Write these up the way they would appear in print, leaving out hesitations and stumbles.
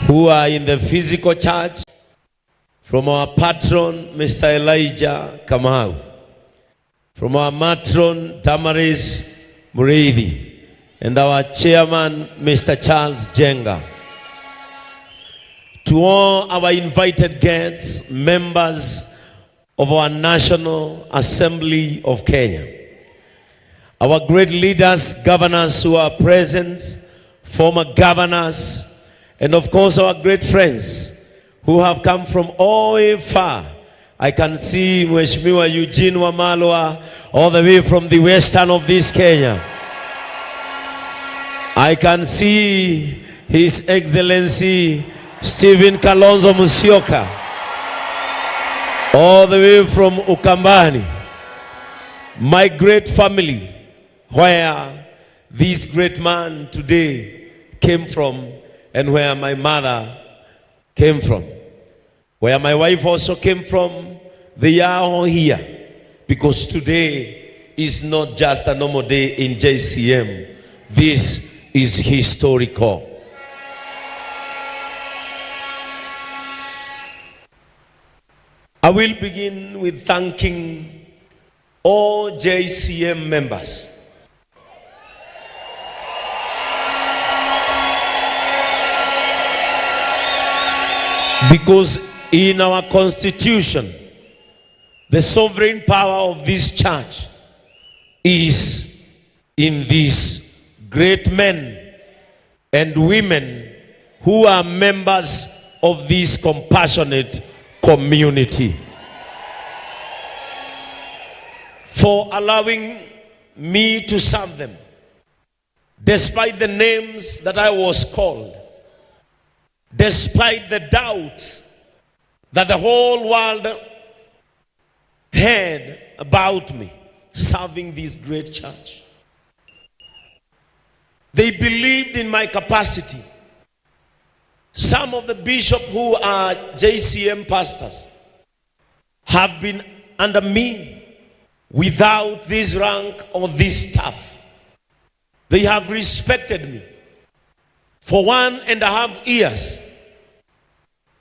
who are in the physical church, from our patron, Mr. Elijah Kamau, from our matron, Damaris Murithi, and our chairman, Mr. Charles Jenga. To all our invited guests, members of our National Assembly of Kenya, our great leaders, governors who are present, former governors, and of course our great friends who have come from all way far. I can see Mheshimiwa Eugene Wamalwa all the way from the western of this Kenya. I can see His Excellency Stephen Kalonzo Musyoka all the way from Ukambani. My great family, where this great man today came from, and where my mother came from, where my wife also came from. They are all here because today is not just a normal day in JCM. This is historical. I will begin with thanking all JCM members. Because in our constitution, the sovereign power of this church is in these great men and women who are members of this compassionate community. For allowing me to serve them, despite the names that I was called, despite the doubts that the whole world had about me serving this great church. They believed in my capacity. Some of the bishops who are JCM pastors have been under me without this rank or this staff. They have respected me. For 1.5 years,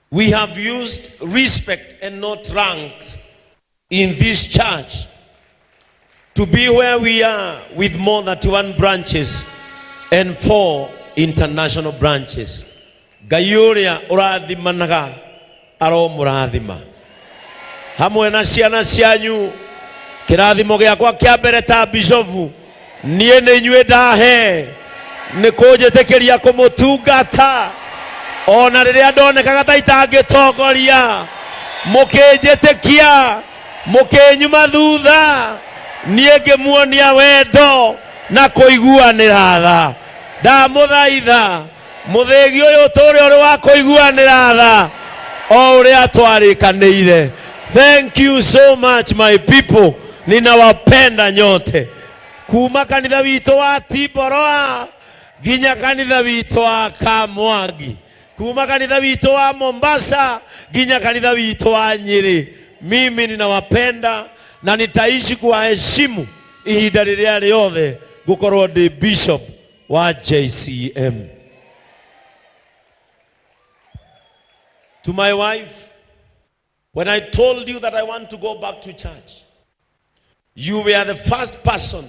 we have used respect and not ranks in this church to be where we are, with more than 21 branches and 4 international branches. Gayuria uradhima naga aro muradhima. Hamwe na ciana cianyu kirathimo giakwa kia mbere ta bishofu nie ni inyue ndahe ni kunjitikiria kumutungata ona riria ndonekaga ta itangitongoria mukinjitikia mukinyuma thutha nie ngimuonia wendo na kuiguanira tha ndamuthaitha muthegi uyu turi uri wa kuiguanira tha o uria twarikanire. Thank you so much my people, ninawapenda nyote, kuma kanitha witu wa Tiboroa ginya kanitha witu wa Kamwangi, kuma kanitha witu wa Mombasa ginya kanitha witu wa Nyeri. Mimi ninawapenda na nitaishi kuwaheshimu ihinda riria riothe gukorwo ndi bishop wa JCM. To my wife, when I told you that I want to go back to church, you were the first person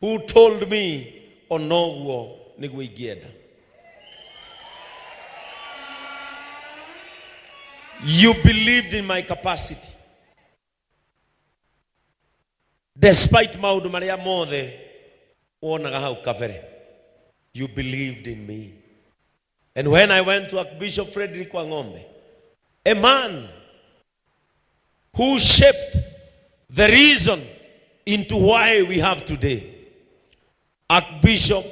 who told me onoguo niguigienda. You believed in my capacity. Despite maundu maria mothe wonaga hau kabere, you believed in me. And when I went to Archbishop Frederick Wangombe, a man who shaped the reason into why we have today, Archbishop,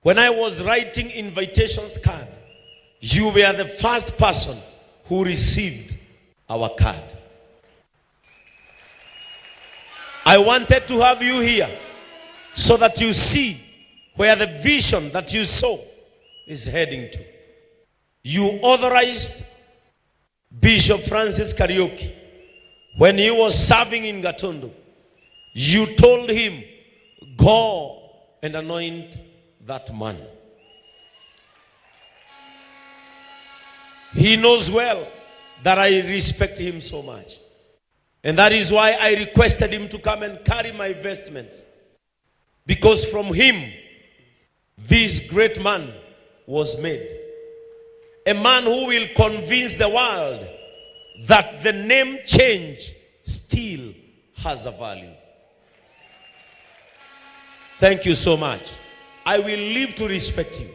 when I was writing invitations card, you were the first person who received our card. I wanted to have you here so that you see where the vision that you saw is heading to. You authorized Bishop Francis Kariuki when he was serving in Gatundu. You told him, go and anoint that man. He knows well that I respect him so much. And that is why I requested him to come and carry my vestments. Because from him, this great man was made. A man who will convince the world that the name change still has a value. Thank you so much. I will live to respect you.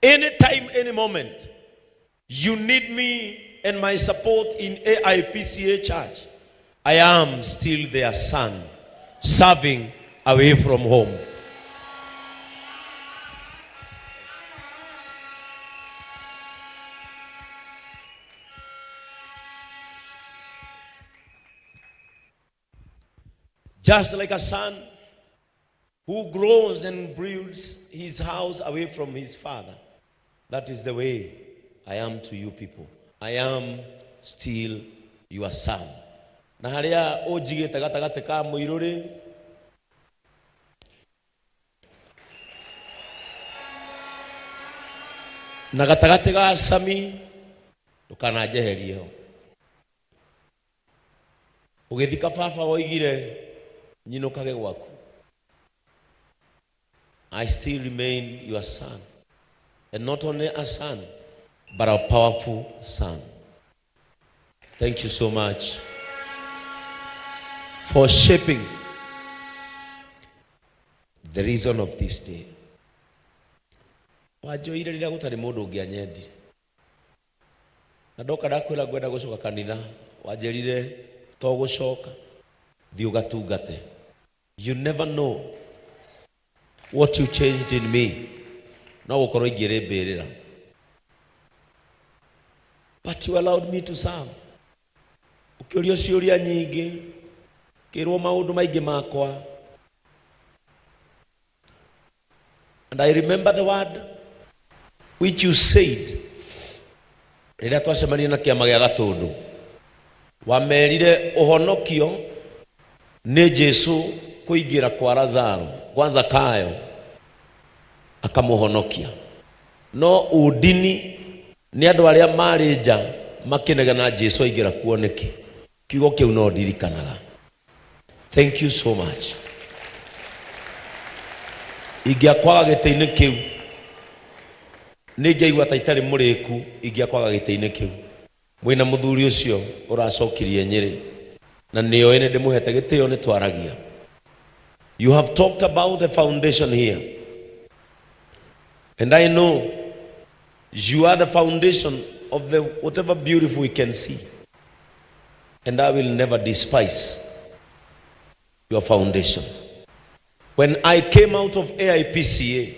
Anytime, any moment, you need me and my support in AIPCA church, I am still their son, serving away from home. Just like a son who grows and builds his house away from his father, that is the way I am to you people. I am still your son. Na haria ojigite gatagate ka muiruri na gatagate ga sami ndukanajeherie ho ugithika baba oigire nyinukage gwaku. I still remain your son, and not only a son but a powerful son. Thank you so much for shaping the reason of this day. Wajoire rira gutari mundu ungianyendire na ndoka ndakwira gwenda gucoka kanitha wanjerire to gucoka thi ugatungate. You never know what you changed in me. No gukorwo ingirembirira, but you allowed me to serve. Ukiuria ciuria nyingi kirwo maundu maingi makwa, and I remember the word which you said rĩrĩa twacemania na kĩama gĩa Gatundu. Wamerire ũhonokio nĩ Jesu kuingira kwa Lazaro kwa Zakayo akamuhonokia, no udini ni andu aria mari nja makinegana Jesu aingira kuoneke. Kiugo kiu no ndirikanaga. Thank you so much. Ingiakwaga gĩtĩ-inĩ kiu ningeigua ta itari muriku, ingiakwaga gĩtĩ-inĩ kiu mwina muthuri ucio uracokirie Nyeri na niyo ene ndimuhete gĩtĩo ni twaragia. You have talked about a foundation here, and I know you are the foundation of the whatever beautiful we can see, and I will never despise your foundation. When I came out of AIPCA,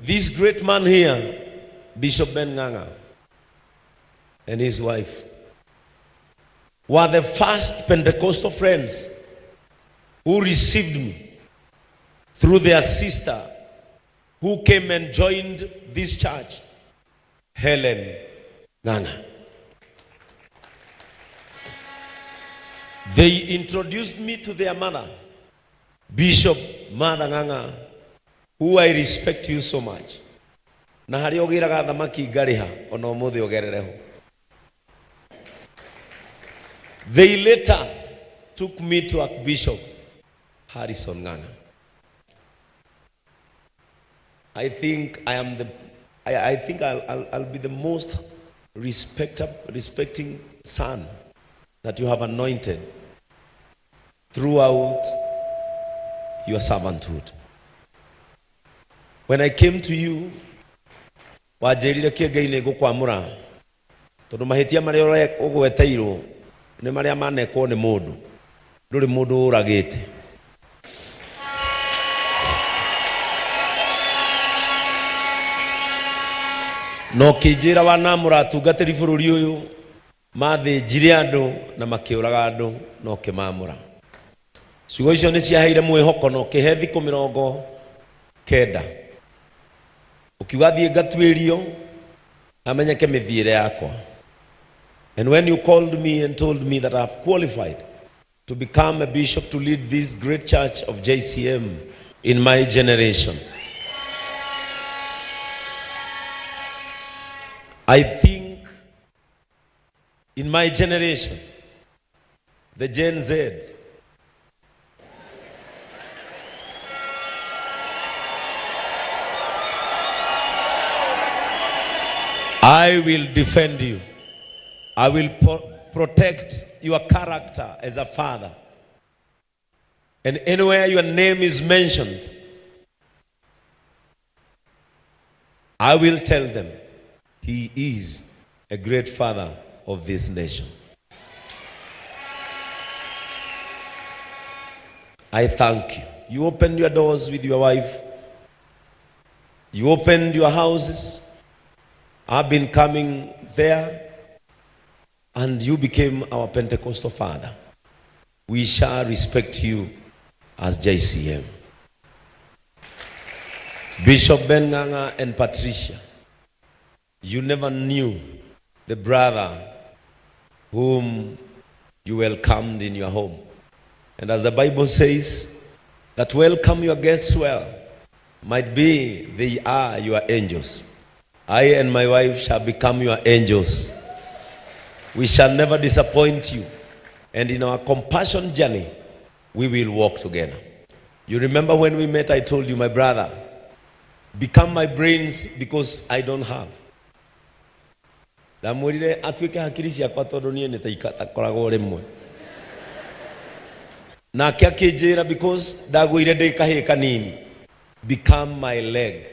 this great man here, Bishop Ben Nganga and his wife, were the first Pentecostal friends who received me through their sister who came and joined this church, Helen Nganga. They introduced me to their mother, Bishop Mother Nganga, who I respect you so much. Na hari ogiraga thamaki ngariha ona umuthi ogerereho. They later took me to Archbishop Harrison Nganga. I think I'll be the most respecting son that you have anointed throughout your servanthood. When I came to you, wajerire kiengai-ini gukwamura tondu mahitia maria ugweteirwo ni maria manekwo ni mundu nduri mundu uragite. No kijira wanamura atungatiri bururi uyu mathinjire andu na makiuraga andu no kimamura. Ciugo icio ni ciaheire mwihoko no kihe thiku 90 ukiuga thie ngatuirio amenyeke mithiire yakwa. And when you called me and told me that I have qualified to become a bishop to lead this great church of JCM in my generation, I think in my generation, the Gen Zs, I will defend you. I will protect your character as a father. And anywhere your name is mentioned, I will tell them, he is a great father of this nation. I thank you. You opened your doors with your wife. You opened your houses. I've been coming there, and you became our Pentecostal father. We shall respect you as JCM. Bishop Ben Nganga and Patricia, you never knew the brother whom you welcomed in your home. And as the Bible says, that welcome your guests well, might be they are your angels. I and my wife shall become your angels. We shall never disappoint you. And in our compassion journey, we will walk together. You remember when we met, I told you, my brother, become my brains because I don't have. Because become my leg.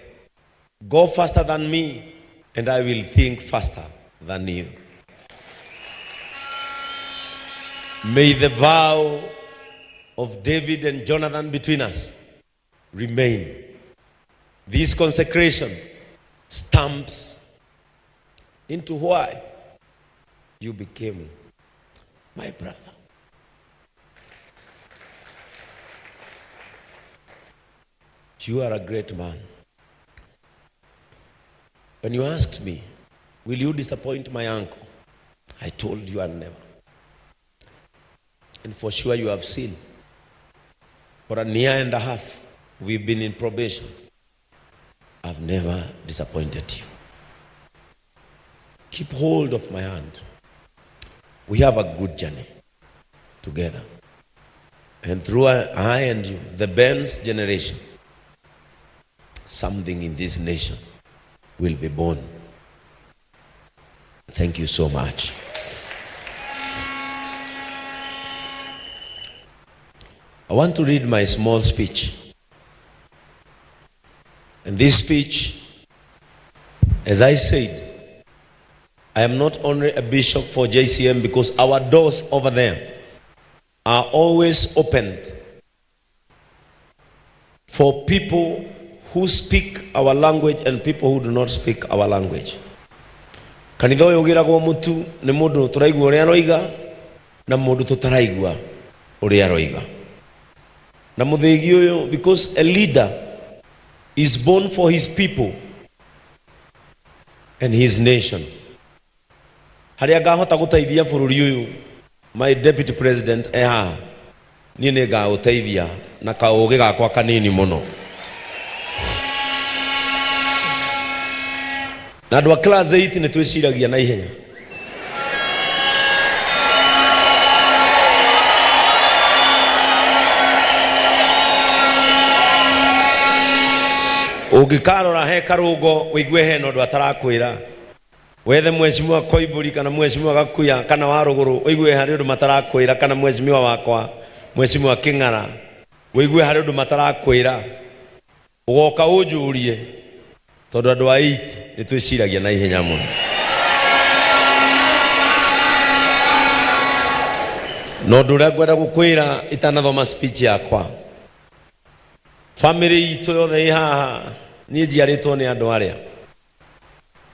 Go faster than me, and I will think faster than you. May the vow of David and Jonathan between us remain. This consecration stamps into why you became my brother. You are a great man. When you asked me, will you disappoint my uncle? I told you I'll never. And for sure you have seen. For a year and a half, we've been in probation. I've never disappointed you. Keep hold of my hand. We have a good journey together. And through I and you, the Ben's generation, something in this nation will be born. Thank you so much. I want to read my small speech. And this speech, as I said, I am not only a bishop for JCM because our doors over there are always opened for people who speak our language and people who do not speak our language. Kanitha uyu giragwo mutu ni mundu turaigua uria aroiga na mundu tutaraigua uria aroiga. Na muthigi uyu, because a leader is born for his people and his nation. Haria ngahota guteithia bururi uyu, my deputy president ni ngaũteithia na kaugi gakwa kanini muno. Na andu a class 8 ni twiciragia na ihenya. Ugikarora he karungo wigue he nondu atarakwira. Wethe mheshimiwa Koiburi kana mheshimiwa Gakuya kana Waruguru wigue hari undu matarakwira, kana mheshimiwa wakwa mheshimiwa King'ara wigue hari undu matarakwira. Ugoka unjurie tondu andu a 8 ni twiciragia na ihenya muno. No nduria ngwenda gukwira itanathoma speech yakwa. Family itu yothe ihaha ni njiaritwo ni andu aria.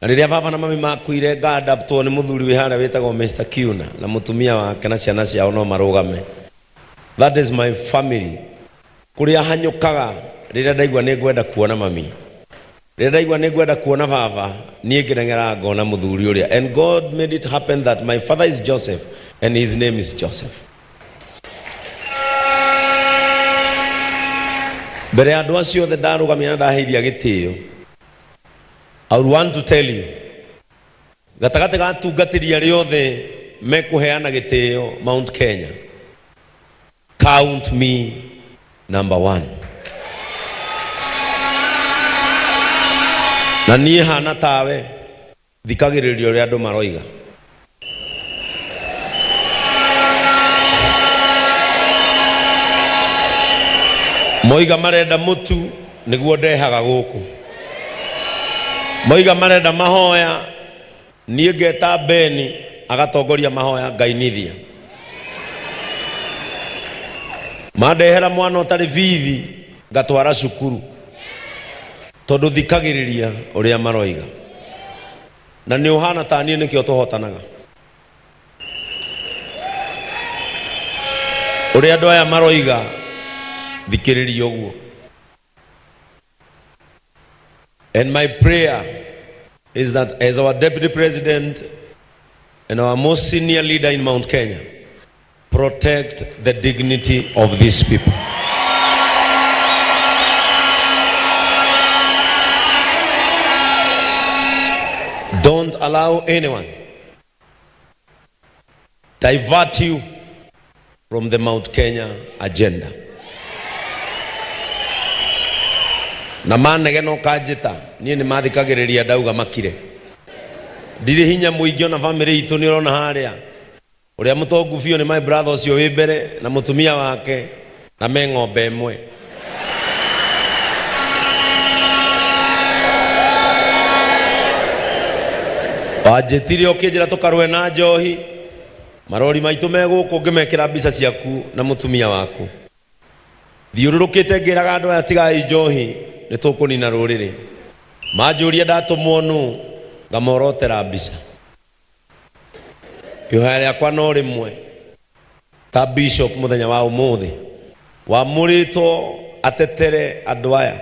Na riria baba na mami makuire ngadaptwo ni muthuri wi haria witagwo Mr. Kiuna na mutumia wake na ciana ciao no marugame. That is my family. Kuria hanyukaga riria ndaigua ni ngwenda kuona mami. Riria ndaigua ni ngwenda kuona baba ni ngirengera ngona muthuri uria. And God made it happen that my father is Joseph and his name is Joseph. Bere andu acio the ndarugamia na ndaheithia gitio. I would want to tell you gatagate ga tungatiria riothe mekuheana gitio Mount Kenya, count me number 1. Na niĩ hana tawe thikagĩrĩria ũrĩa andũ maroiga. Moiga marenda mutu nĩguo ndehaga gũkũ. Moiga marenda mahoya niĩ ngeta Beni agatongoria mahoya ngainithia. Mandehera mwana ũtarĩ bithi ngatwara cukuru tondũ thikagĩrĩria ũrĩa maroiga. Na nĩ ũhana ta niĩ nĩkĩo tũhotanaga. Ũrĩa andũ aya maroiga thikĩrĩria ũguo. And my prayer is that as our Deputy President and our most senior leader in Mount Kenya, protect the dignity of these people. Don't allow anyone divert you from the Mount Kenya agenda. Na manege no kanjita niĩ nĩ mathikagĩrĩria ndauga makire. Ndirĩ hinya mũingĩ ona family itũ nĩ ũrona harĩa. Ũrĩa mũtongu biũ nĩ my brother ũcio wĩ mbere na mũtumia wake na me ng'ombe ĩmwe. Wanjĩtire ũkĩnjĩra tũkarũe na njohi. Marori maitũ me gũkũ ngĩmekĩra mbica ciaku na mũtumia waku. Thiũrũrũkĩte ngĩraga andũ aya tigai njohi nĩ tũkũnina rũrĩrĩ. Manjũria ndatũmwo nũ ngamorotera mbica. Ihoya rĩakwa no rĩmwe ta bishop mũthenya wa ũmũthĩ wamũrĩtwo atetere andũ aya.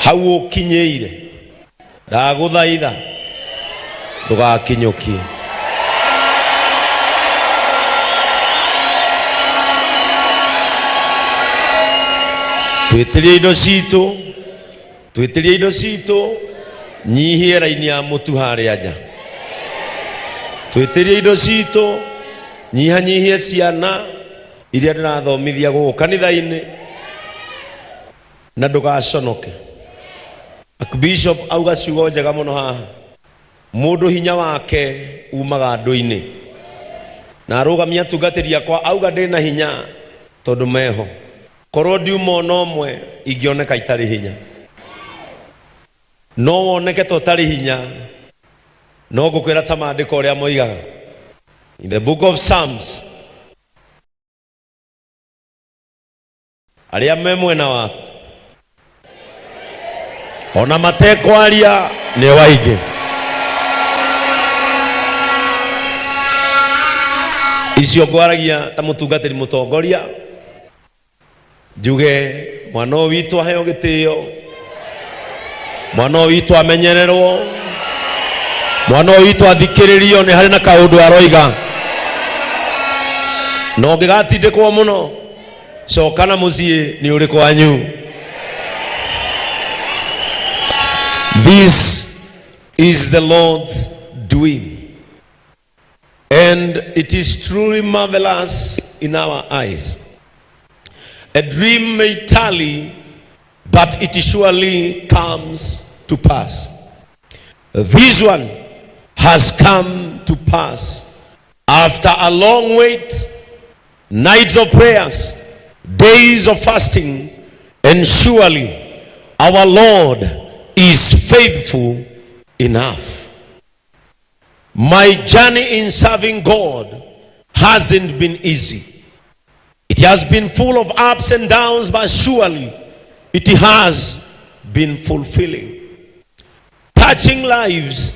Hau ũkinyĩire ndagũthaitha ndũgakinyũkie. Twĩtĩrie indo citũ nyihie raini ya mũtu harĩa nja. Twĩtĩrie indo citũ nyihanyihie ciana iria ndĩrathomithia gũkũ kanitha-inĩ na ndũgaconoke. Bishop auga ciugo njega mũno haha. Mũndũ hinya wake umaga andũ-inĩ. Na arũgamia tungatĩria kwa auga ndĩna hinya tondũ meho. Korwo ndiuma ũmwe ingĩoneka itarĩ hinya. No woneke tũtarĩ hinya no ngũkwĩra ta maandĩko ũrĩa moigaga. In the book of Psalms, arĩa me mwena waku ona matekwaria nĩ waingĩ. Icio ngwaragia ta mũtungatĩri mũtongoria njuge mwana ũyũ witũ aheo gĩtĩo, mwana ũyũ witũ amenyererwo, mwana ũyũ witũ athikĩrĩrio nĩ harĩ na kaũndũ aroiga. No ngĩgatindĩkwo mũno coka na mũciĩ nĩ ũrĩ kwanyu. This is the Lord's doing, and it is truly marvelous in our eyes. A dream may tarry, but it surely comes to pass. This one has come to pass after a long wait, nights of prayers, days of fasting, and surely our Lord is faithful enough. My journey in serving God hasn't been easy. It has been full of ups and downs, but surely it has been fulfilling. Touching lives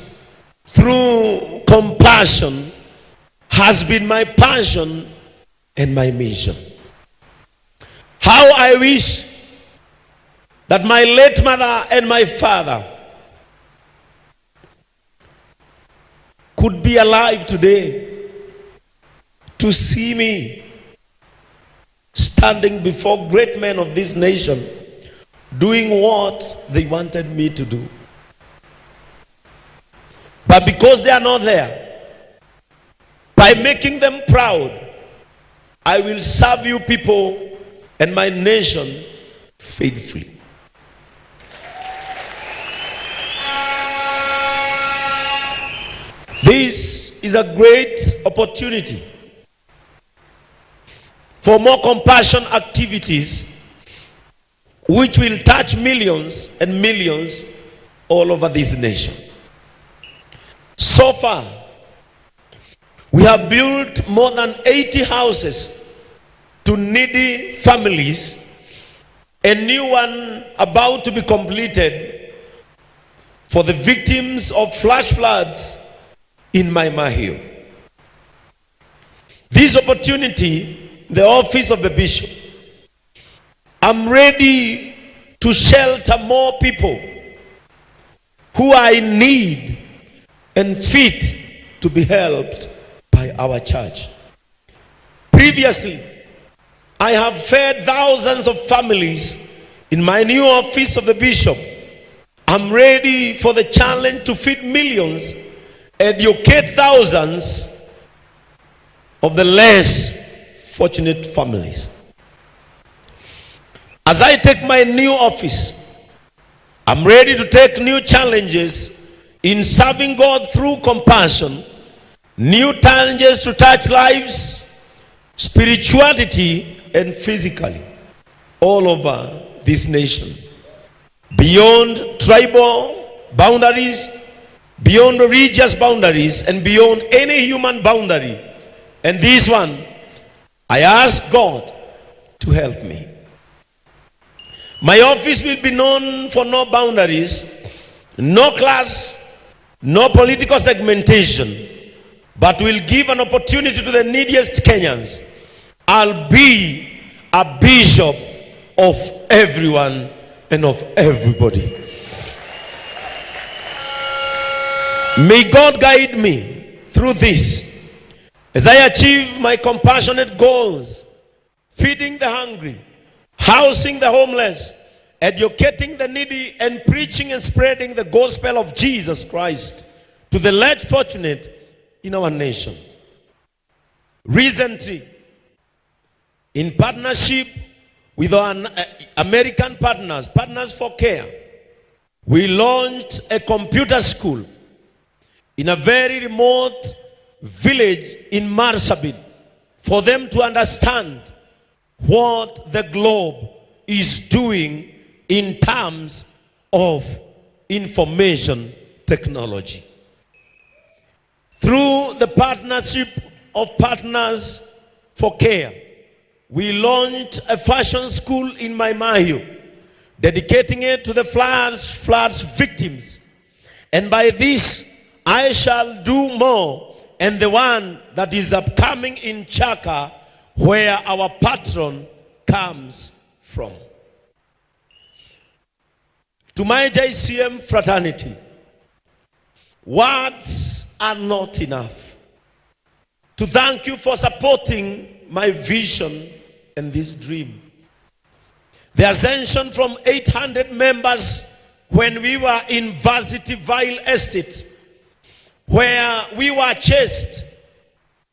through compassion has been my passion and my mission. How I wish that my late mother and my father could be alive today to see me standing before great men of this nation doing what they wanted me to do. But because they are not there, by making them proud, I will serve you people and my nation faithfully. This is a great opportunity for more compassion activities which will touch millions and millions all over this nation. So far, we have built more than 80 houses to needy families, a new one about to be completed for the victims of flash floods in my Mahio. This opportunity, the office of the bishop, I'm ready to shelter more people who are in need and fit to be helped by our church. Previously, I have fed thousands of families in my new office of the bishop. I'm ready for the challenge to feed millions, educate thousands of the less fortunate families. As I take my new office, I'm ready to take new challenges in serving God through compassion, new challenges to touch lives, spirituality and physically, all over this nation, beyond tribal boundaries, beyond religious boundaries, and beyond any human boundary. And this one, I ask God to help me. My office will be known for no boundaries, no class, no political segmentation, but will give an opportunity to the neediest Kenyans. I'll be a bishop of everyone and of everybody. May God guide me through this as I achieve my compassionate goals, feeding the hungry, housing the homeless, educating the needy, and preaching and spreading the gospel of Jesus Christ to the less fortunate in our nation. Recently, in partnership with our American partners for care, we launched a computer school in a very remote village in Marsabit for them to understand what the globe is doing in terms of information technology. Through the partnership of Partners for Care, we launched a fashion school in Mahio, dedicating it to the floods victims. And by this, I shall do more, and the one that is upcoming in Chaka, where our patron comes from. To my JCM fraternity, words are not enough to thank you for supporting my vision and this dream. The ascension from 800 members when we were in Varsity Vile Estate, where we were chased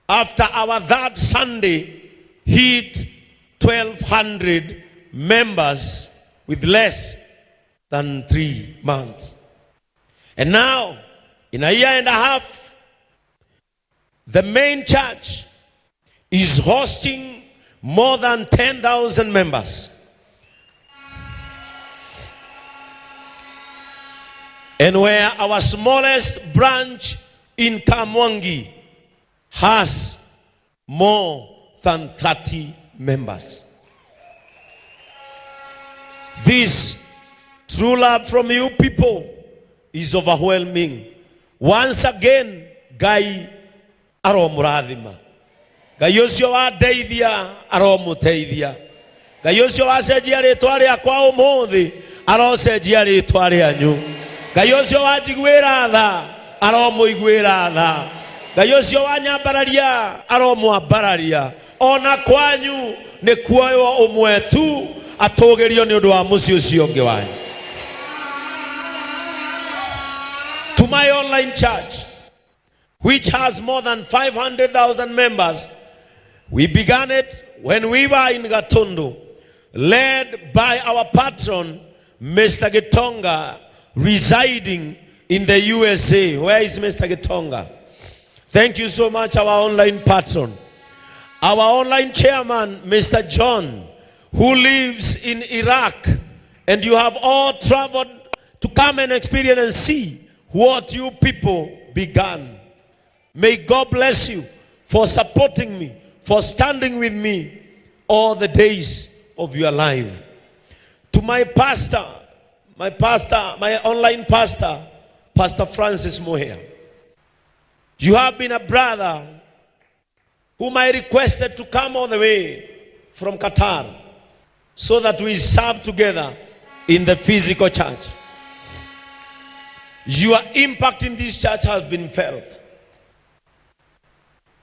after our third Sunday, hit 1,200 members with less than 3 months. And now, in a year and a half, the main church is hosting more than 10,000 members. And where our smallest branch in Kamwangi has more than 30 members. This true love from you people is overwhelming. Once again, Gai aromurathima. Gayosio wa deithia aromuteithia. Gayosio wa cenjia ritwa riakwa umuthi arocenjia ritwa rianyu. Gayosio wa njiguira tha aromuiguira tha. Gayosio wa nyambararia aromwambararia. Ona kwanyu ni kuoyo umwe tu atogerio ni undu wa muci ucio ungi wanyu. To my online church, which has more than 500,000 members, we began it when we were in Gatundu, led by our patron, Mr. Gitonga, residing in the USA. Where is Mr. Gitonga? Thank you so much, our online patron. Our online chairman, Mr. John, who lives in Iraq, and you have all traveled to come and experience and see what you people began. May God bless you for supporting me, for standing with me all the days of your life. To my pastor, my online pastor, Pastor Francis Moher. You have been a brother whom I requested to come all the way from Qatar so that we serve together in the physical church. Your impact in this church has been felt.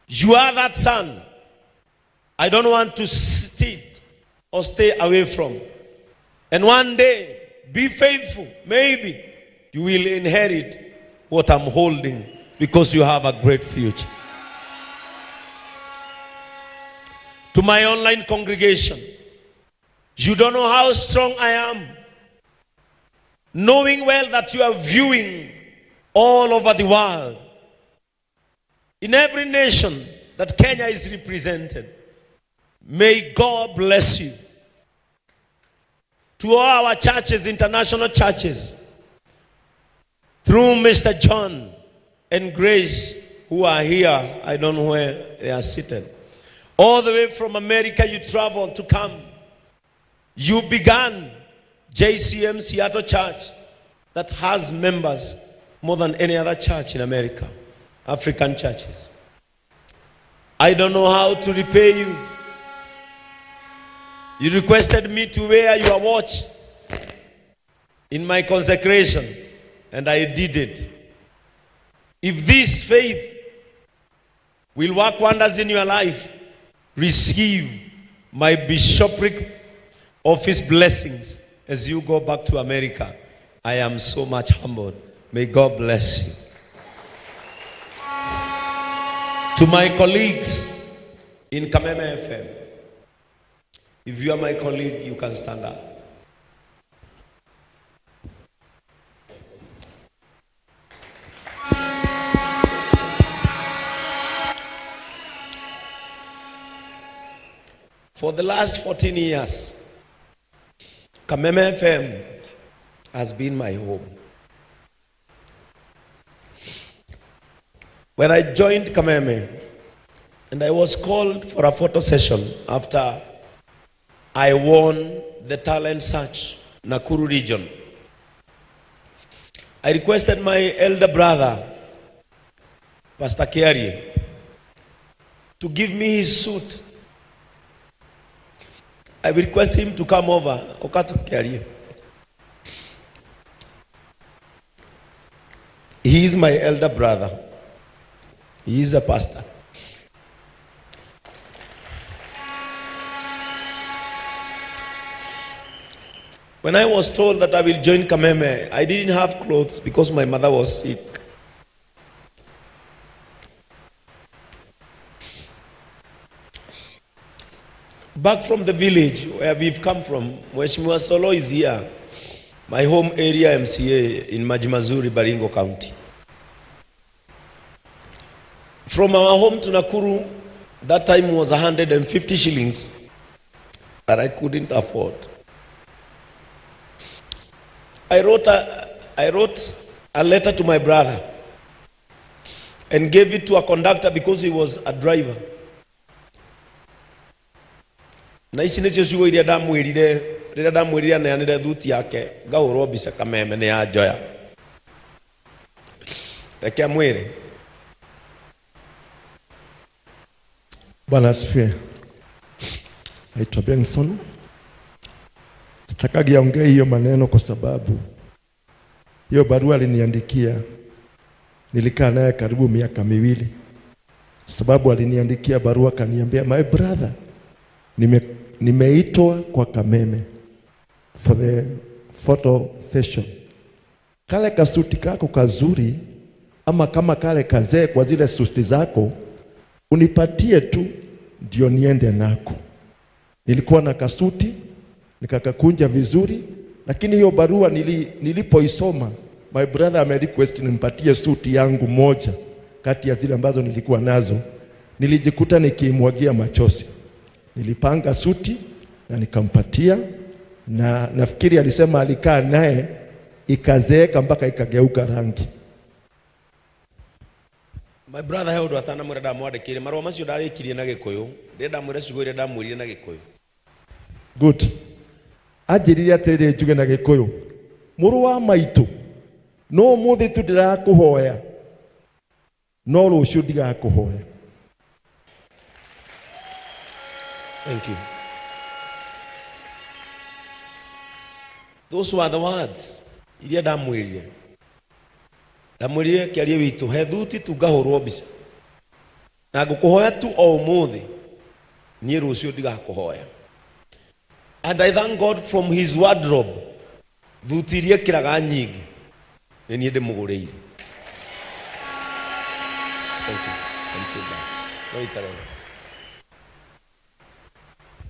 You are that son I don't want to sit or stay away from. And one day, be faithful. Maybe you will inherit what I'm holding because you have a great future. To my online congregation, you don't know how strong I am. Knowing well that you are viewing all over the world, in every nation that Kenya is represented, may God bless you. To all our churches, international churches, through Mr. John and Grace, who are here, I don't know where they are seated. All the way from America, you traveled to come. You began JCM Seattle Church that has members more than any other church in America, African churches. I don't know how to repay you. You requested me to wear your watch in my consecration, and I did it. If this faith will work wonders in your life, receive my bishopric office blessings as you go back to America. I am so much humbled. May God bless you. To my colleagues in Kameme FM, if you are my colleague, you can stand up. For the last 14 years, Kameme FM has been my home. When I joined Kameme, and I was called for a photo session after I won the talent search, Nakuru region, I requested my elder brother, Pastor Kiari, to give me his suit. I request him to come over. He is my elder brother. He is a pastor. When I was told that I will join Kameme, I didn't have clothes because my mother was sick. Back from the village where we've come from, Mheshimiwa Solo is here, my home area MCA in Majimazuri, Baringo County. From our home to Nakuru, that time was 150 shillings that I couldn't afford. I wrote a letter to my brother and gave it to a conductor because he was a driver. Na ici nicio ciugo iria ndamwirire neanire thuti yake ngaurwo mbica Kameme ni ya njoya. Reke mwire. Bwana asifiwe. Naitwa Benson. Sitakagia ongea hiyo maneno kwa sababu hiyo barua aliniandikia, nilikaa naye karibu miaka miwili. Sababu aliniandikia barua kaniambia, my brother, nimeitwa kwa Kameme for the photo session. Kale kasuti kako kazuri ama kama kale kazee kwa zile suti zako unipatie tu ndio niende nako. Nilikuwa na kasuti nikakakunja vizuri, lakini hiyo barua nilipoisoma, my brother ame request nimpatie suti yangu moja kati ya zile ambazo nilikuwa nazo. Nilijikuta nikimwagia machozi. Nilipanga suti na nikampatia, na nafikiri alisema alikaa naye ikazeeka mpaka ikageuka rangi. My brother held atana murada mwandikire marwa macio ndarikirie na Gikuyu, ndenda mwire ciugo ire ndamwirire na Gikuyu. Good. Ajirire atiri njuge na Gikuyu. Muru wa maitu no muthi tu ndirakuhoya, no rucio ndigakuhoya. Thank you. Those were the words iria ndamwirire. Ndamwirire kiarie witu he thuti tungahurwo mbica na ngukuhoya tu o umuthi nie rucio ndigakuhoya. And I thank God from his wardrobe thuti iria kiraga nyingi ni nie ndimuguriire. Thank you. Consider. No itare.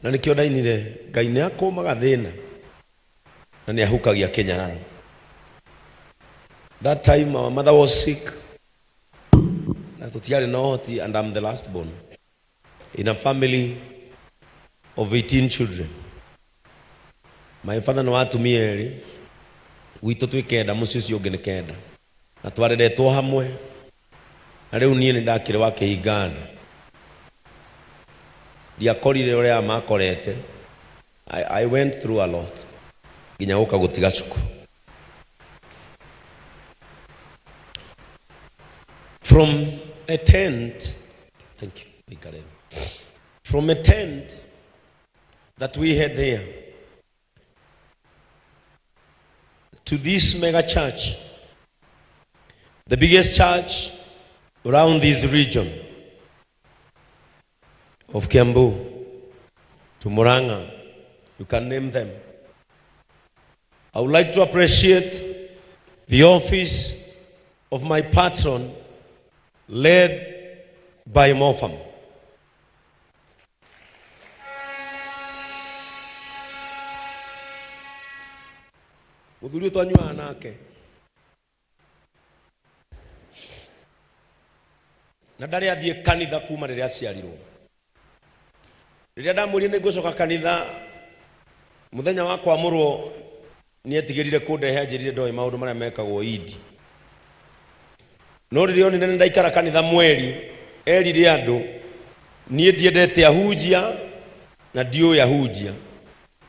Na nikio ndainire Ngai ni akumaga thina na ni ahukagia Kenya nayo. That time our mother was sick. Na tutiare na hoti, and I'm the last born in a family of 18 children. My father no atumia eri wito twikenda mucio cio ngi ni kenda na twareretwo hamwe na riu nie ni ndakire wake igana ndiakorire uria makorete. I went through a lot nginya guka gutiga cukuru. From a tent, thank you, from a tent that we had there to this mega church, the biggest church around this region of Kiambu, to Murang'a, you can name them. I would like to appreciate the office of my patron, led by Mofam. Muthuri twanyua nake na ndari athie kanitha kuma riria aciarirwo. Riria ndamwirire ni ngucoka kanitha muthenya wa kwamurwo ni etigirire kundehe anjirire ndoi maundu maria mekagwo idi. No riria onire ndaikara kanitha mweri erire andu nie ndiendete ahunjia na ndio yahunjia,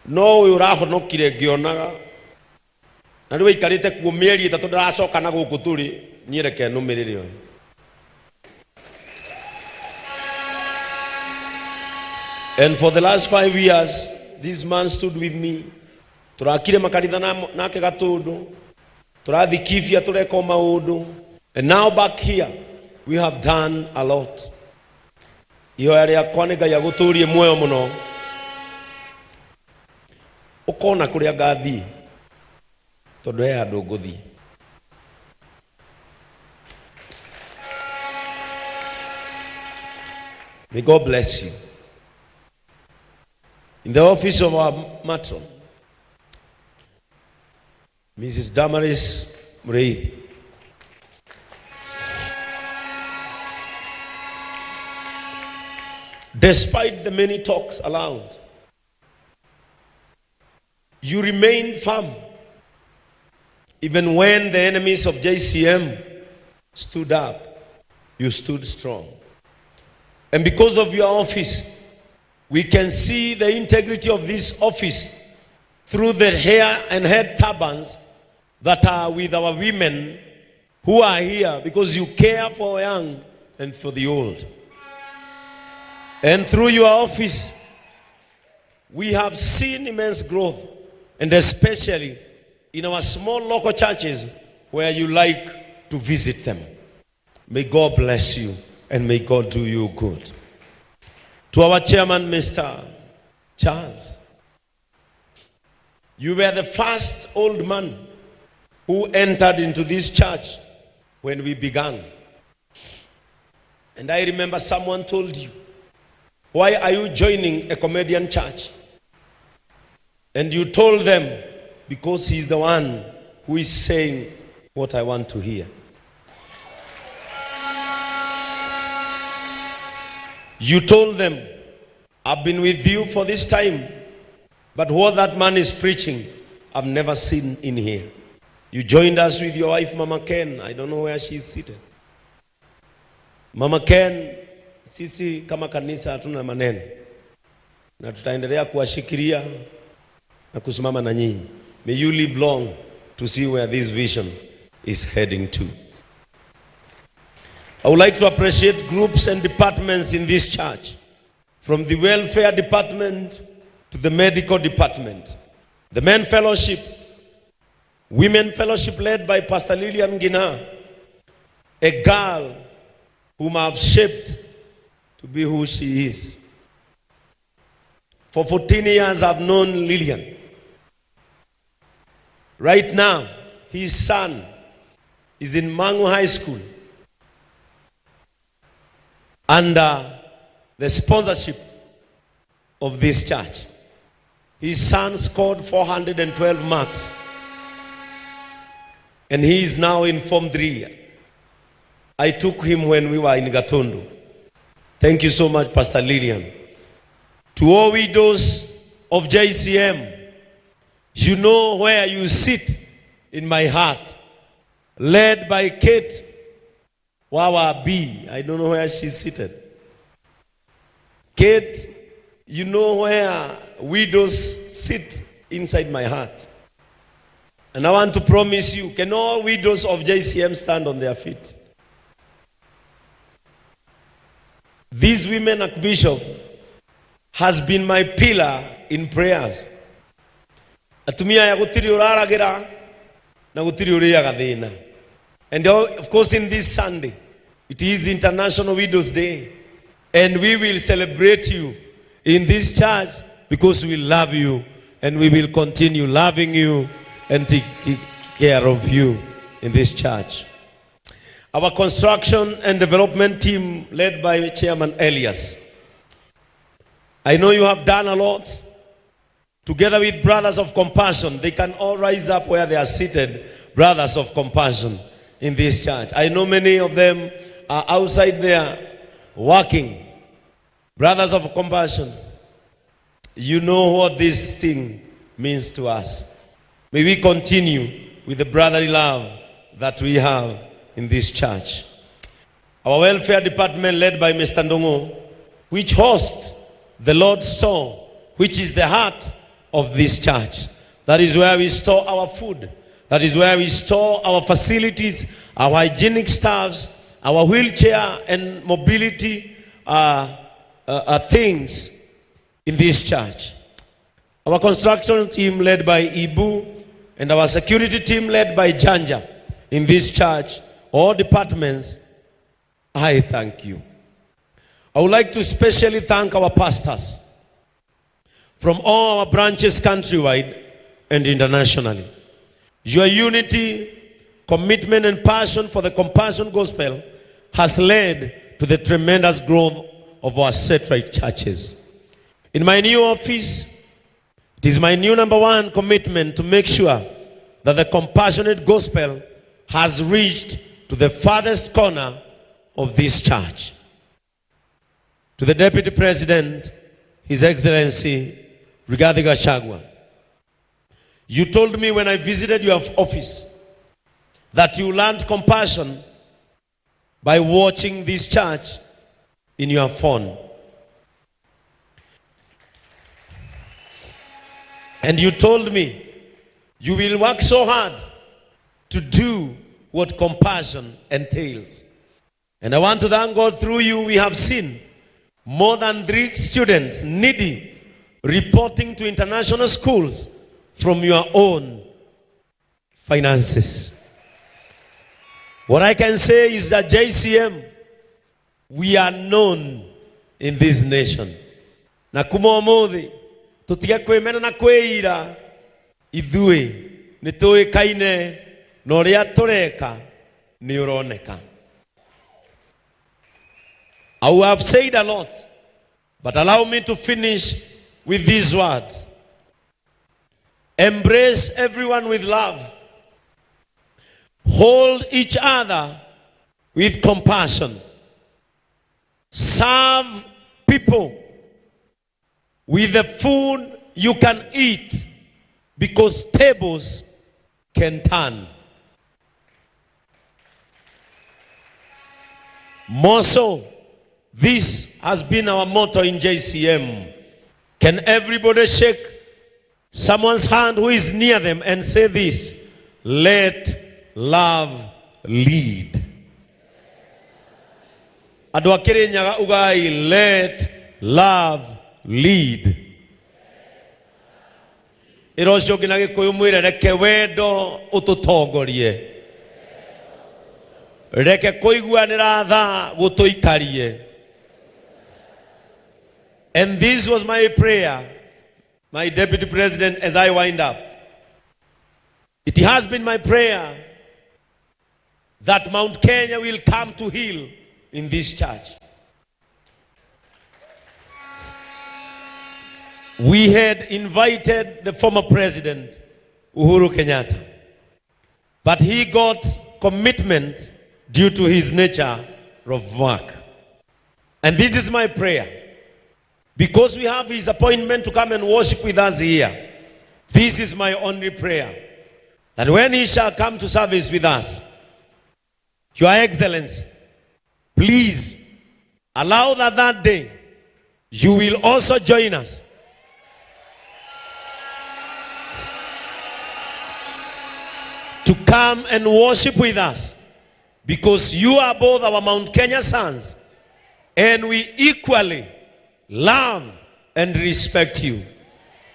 no uyu urahonokire ngionaga na riu ikarite kuo mieri 3 ndaracoka na guku turi nie reke numirire uyu. And for the last 5 years this man stood with me. Turakire makanitha nake gatundu, turathikifia tureka maundu, and now back here we have done a lot. Ihoya riakwa ni Ngai aguturie muoyo muno ukona kuria ngathi tondu he andu nguthi. May God bless you. In the office of our matron, Mrs. Damaris Murray, despite the many talks around, you remained firm even when the enemies of JCM stood up. You stood strong, and because of your office we can see the integrity of this office through the hair and head turbans that are with our women who are here, because you care for young and for the old. And through your office we have seen immense growth, and especially in our small local churches where you like to visit them. May God bless you and may God do you good. To our chairman, Mr. Charles, You were the first old man who entered into this church when we began. And I remember someone told you, why are you joining a comedian church? And you told them, because he's the one who is saying what I want to hear. You told them, I've been with you for this time, but what that man is preaching, I've never seen in here. You joined us with your wife, Mama Ken. I don't know where she's seated. Mama Ken, sisi kama kanisa hatuna maneno. Na tutaendelea kuwashikilia na kusimama na nyinyi. May you live long to see where this vision is heading to. I would like to appreciate groups and departments in this church. From the welfare department to the medical department. The men fellowship, women fellowship led by Pastor Lillian Gina, a girl whom I have shaped to be who she is. For 14 years I've known Lillian. Right now, his son is in Mangu High School under the sponsorship of this church. His son scored 412 marks. And he is now in Form 3. I took him when we were in Gatundu. Thank you so much, Pastor Lillian. To all widows of JCM, you know where you sit in my heart. Led by Kate Wawa B. I don't know where she's seated. Kate, you know where widows sit inside my heart. And I want to promise you, can all widows of JCM stand on their feet? This women archbishop has been my pillar in prayers. Atumia ya gutiri uraragira na gutiri uriyaga thina. And of course in this Sunday, it is International Widows Day. And we will celebrate you in this church because we love you and we will continue loving you and taking care of you in this church. Our construction and development team led by Chairman Elias. I know you have done a lot. Together with Brothers of Compassion, they can all rise up where they are seated, Brothers of Compassion in this church. I know many of them are outside there working. Brothers of Compassion, you know what this thing means to us. May we continue with the brotherly love that we have in this church. Our welfare department led by Mr. Ndongo, which hosts the Lord's store, which is the heart of this church. That is where we store our food. That is where we store our facilities, our hygienic staffs, our wheelchair and mobility things in this church. Our construction team led by Ibu and our security team led by Janja in this church, all departments, I thank you. I would like to especially thank our pastors from all our branches countrywide and internationally. Your unity, commitment, and passion for the compassion gospel has led to the tremendous growth of our satellite churches. In my new office, it is my new number one commitment to make sure that the compassionate gospel has reached to the farthest corner of this church. To the Deputy President, His Excellency Rigathi Gachagua, you told me when I visited your office that you learned compassion by watching this church in your phone. And you told me you will work so hard to do what compassion entails. And I want to thank God, through you we have seen more than 3 students needy reporting to international schools from your own finances. What I can say is that JCM, we are known in this nation. Na kumomothi, tutige kwemena na kweira, ithuĩ nĩtũĩkaine na ũrĩa tũreka nĩ ũroneka. I will have said a lot, but allow me to finish with these words. Embrace everyone with love. Hold each other with compassion. Serve people with the food you can eat, because tables can turn. More so, this has been our motto in JCM. Can everybody shake someone's hand who is near them and say this? Let love lead. Adwakere nyaga ugai, let love lead. Irosho kinage kuyumwire reke wendo ututongorie. Reke kuiguanira tha gutuikarie. And this was my prayer, my Deputy President, as I wind up. It has been my prayer that Mount Kenya will come to heal in this church. We had invited the former president, Uhuru Kenyatta, but he got commitment due to his nature of work. And this is my prayer. Because we have his appointment to come and worship with us here, this is my only prayer. That when he shall come to service with us, Your Excellency, please allow that day you will also join us to come and worship with us, because you are both our Mount Kenya sons and we equally love and respect you.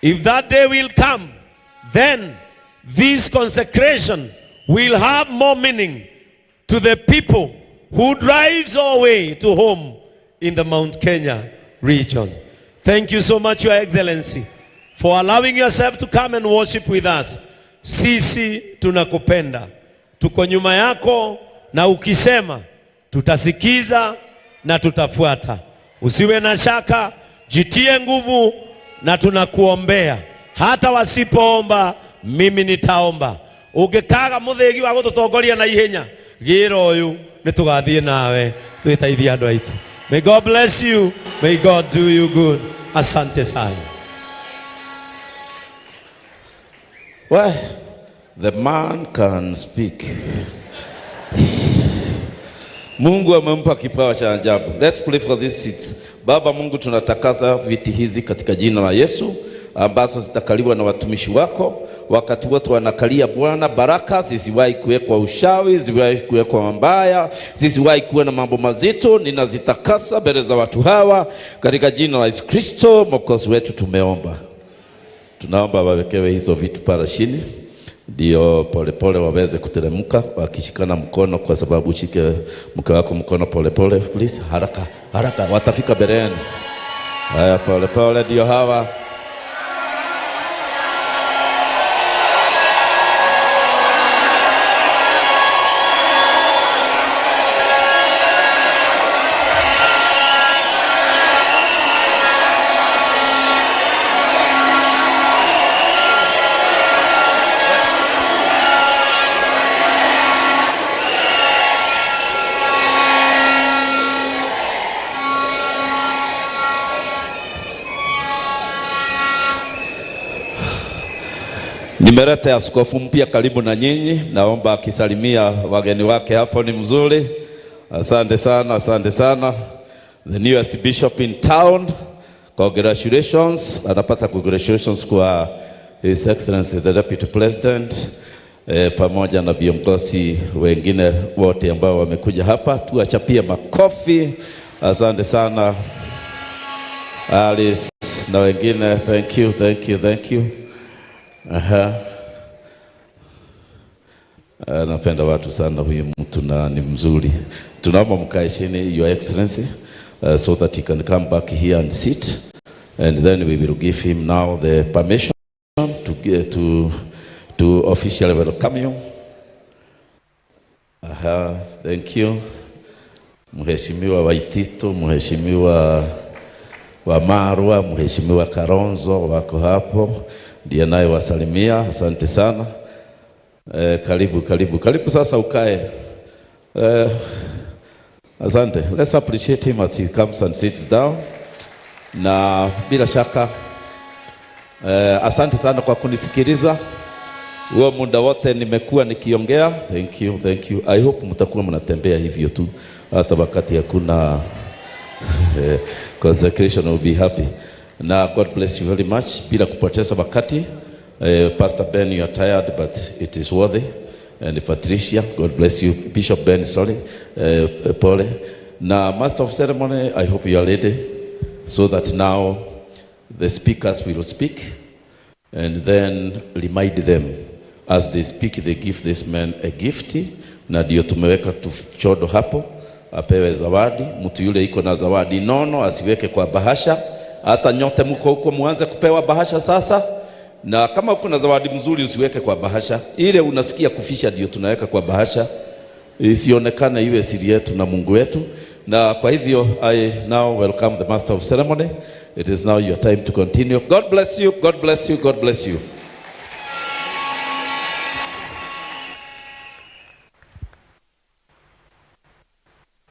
If that day will come, then this consecration will have more meaning to the people who drives our way to home in the Mount Kenya region. Thank you so much, Your Excellency, for allowing yourself to come and worship with us. Sisi tunakupenda. Tuko nyuma yako, na ukisema tutasikiza na tutafuata. Usiwe na shaka, jitie nguvu na tunakuombea. Hata wasipoomba, mimi nitaomba. Ugekaga muthegi wa gututongoria na ihenya, gira uyu nitugathie nawe twitaithia andu aitu. May God bless you. May God do you good. Asante sana. Well, the man can speak. Mungu amempa kipawa cha ajabu. Let's pray for these seats. Baba Mungu, tunatakaza viti hizi katika jina la Yesu, ambazo zitakaliwa na watumishi wako. Wakati wote wanakalia Bwana, baraka zisiwahi kuwekwa ushawi, zisiwahi kuwekwa mabaya, zisiwahi kuwa na mambo mazito. Ninazitakasa mbele za watu hawa katika jina la Yesu Kristo Mwokozi wetu tumeomba. Tunaomba wawekewe hizo vitu pale chini, ndio polepole waweze kuteremka wakishikana mkono, kwa sababu shike mke wako mkono polepole, please. Haraka haraka watafika bereni. Haya, polepole ndio hawa. Nimeleta askofu mpya karibu na nyinyi, naomba akisalimia wageni wake hapo ni mzuri. Asante sana, asante sana. The newest bishop in town, congratulations. Anapata congratulations kwa His Excellency the Deputy President, pamoja na viongozi wengine wote ambao wamekuja hapa. Tuachapie makofi. Asante sana Alice na wengine. Thank you, thank you, thank you. Napenda watu sana huyu mtu na ni mzuri. Tunaomba mkae chini, Your Excellency, so that he can come back here and sit, and then we will give him now the permission to to officially welcome you. Thank you. Mheshimiwa Waititu, Mheshimiwa Wamarwa, Mheshimiwa Kalonzo wako hapo, ndiye naye wasalimia. Asante sana. Karibu sasa ukae. Asante. Let's appreciate him as he comes and sits down. Na bila shaka asante sana kwa kunisikiliza. Huo muda wote nimekuwa nikiongea. Thank you. I hope mtakuwa mnatembea hivyo tu hata wakati hakuna consecration. Will be happy. Na God bless you very much. Bila kupoteza wakati, Pastor Ben, you are tired but it is worthy. And Patricia, God bless you. Bishop Ben, sorry, Paul. Now, Master of Ceremony, I hope you are ready, so that now the speakers will speak, and then remind them as they speak, they give this man a gift. Na ndio tumeweka tuchodo hapo, apewe zawadi. Mtu yule iko na zawadi nono asiweke kwa bahasha. Hata nyote mko huko muanze kupewa bahasha sasa. Na kama uko na zawadi mzuri usiweke kwa bahasha. Ile unasikia kufisha ndio tunaweka kwa bahasha. Isionekane iwe siri yetu na Mungu wetu. Na kwa hivyo I now welcome the Master of Ceremony. It is now your time to continue. God bless you. God bless you. God bless you.